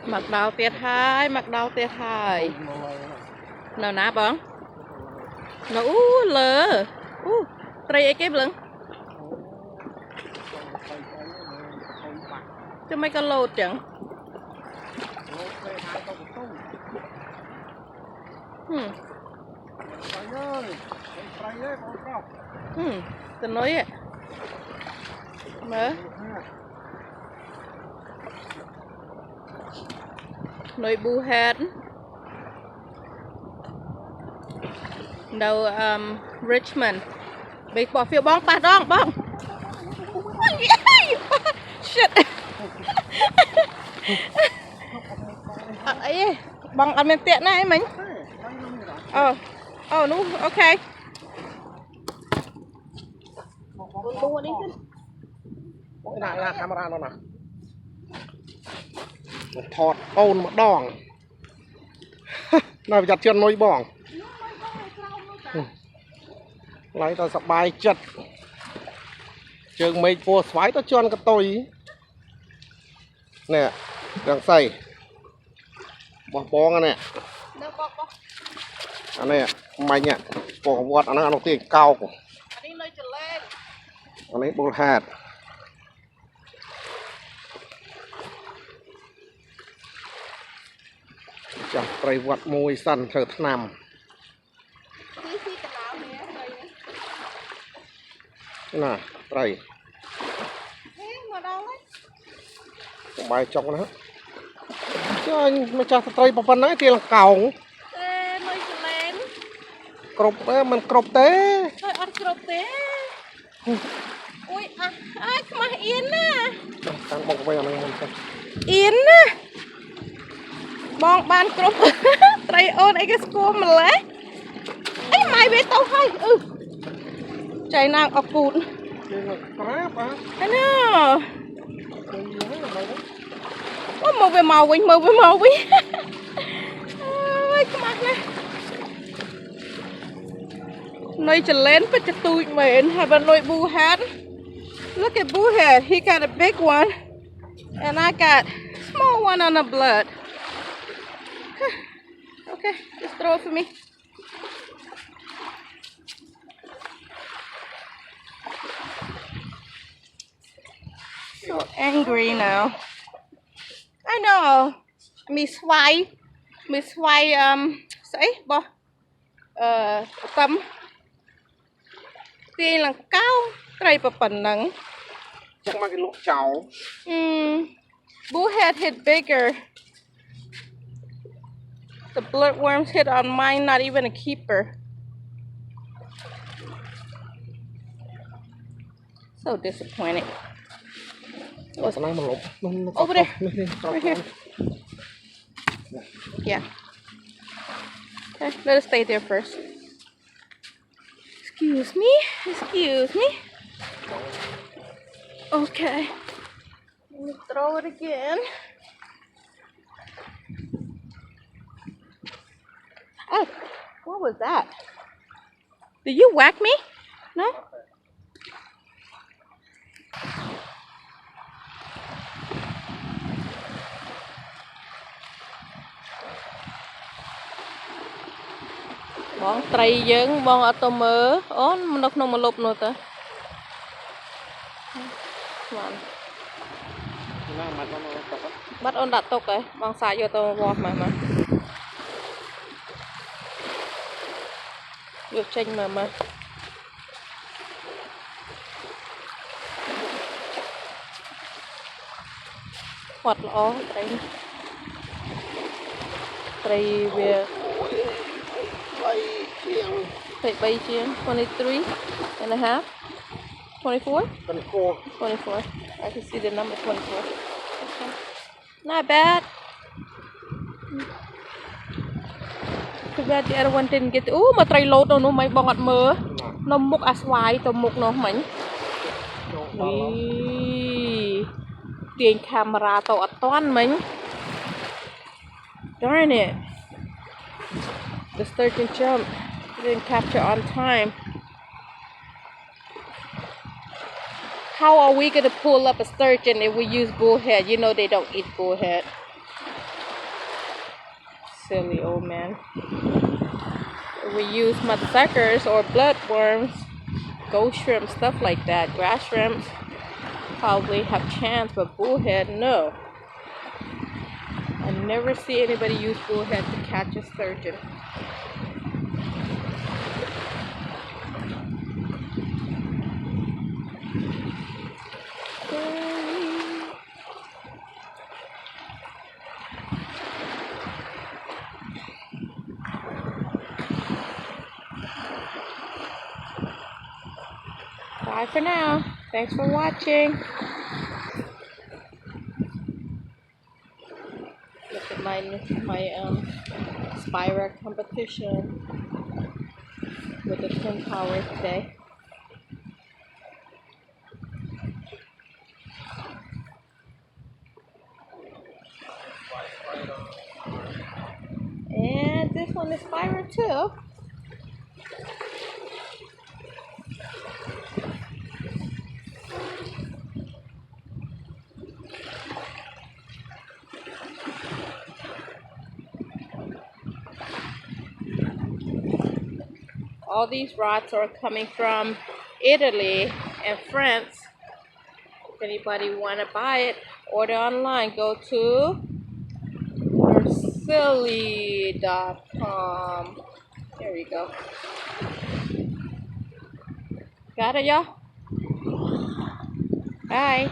mặc đầu tiệt hai mặc đầu tiệt hai nào nè bông nó lờ tray cái lưng cho mấy con lột chẳng tôi nói ạ mở nói bu hết đầu Richmond bị bỏ phiếu bong ba đong bong shit ấy bong ăn miếng tiện này mình no okay buông đi chứ là camera nó nè thọt ôn một đòn nào giặt chân nôi bỏng lấy ta sập bài chật chừng mấy phô xoáy ta chân cái tôi nè đang xây bỏ bong nè anh này mày nhỉ bỏ vọt anh nó tiền cao của anh ấy bột hạtจับไตรวัดมวยสันเถิดนำน่ะไตรสบายจงนะฮะเจ้าไม่จับไตรปปันนั้นที่หลังเก่าครบเอ้มันครบเต้อัดครบเต้อุ้ยมาอินน่ะตั้งบอกไปอะไรมันอินน่ะบองบานกรุบไตรโอนไอ้ก็สกูมันเลยไอ้ไม้เวทเต้าให้ใจนางออกปูนไอ้เนาะmàu về màu quỳnh màu về màu quỳnh cái mặt này nơi trở lên phải chặt tụi mình hay bên nội bu hat look at boo head he got a big one and I got small one on the blood okay just throw it for me so angry now I know Miss White say bo tâm tiền là cao tray bập bẩn nắng chắc mà cái lỗ cháu boo head hit bigger the bloodworms hit on mine not even a keeper so disappointed over there right here yeah okay let us stay there first excuse me okay let me throw it again oh what was that did you whack me no bong tray dương bong ở tô mơ nó không mà lụp nữa ta bắt ôn đặt tục ấy bong xài vô tô vọt mà vô tranh mà hoạt lõ tray về bay chiên 23 and a half 24 I can see the number 24 okay. Not bad too bad the other one didn't get mà tray lột đâu nó mấy bong ọt mơ nó múc xoài tao múc nó mảnh tiền camera tao ọt toán mình darn it the sturgeon jump didn't capture on time. How are we gonna pull up a sturgeon if we use bullhead? You know they don't eat bullhead. Silly old man. We use mudsuckers or bloodworms, ghost shrimp, stuff like that. Grass shrimps probably have chance, but bullhead, no. I never see anybody use bullhead to catch a sturgeon. Bye for now. Thanks for watching. Look at my Spira competition with the Twin Tower today. And this one is Spira too. All these rods are coming from Italy and France. If anybody want to buy it, order online. Go to Mercilli.com. There we go. Got it, y'all? Bye.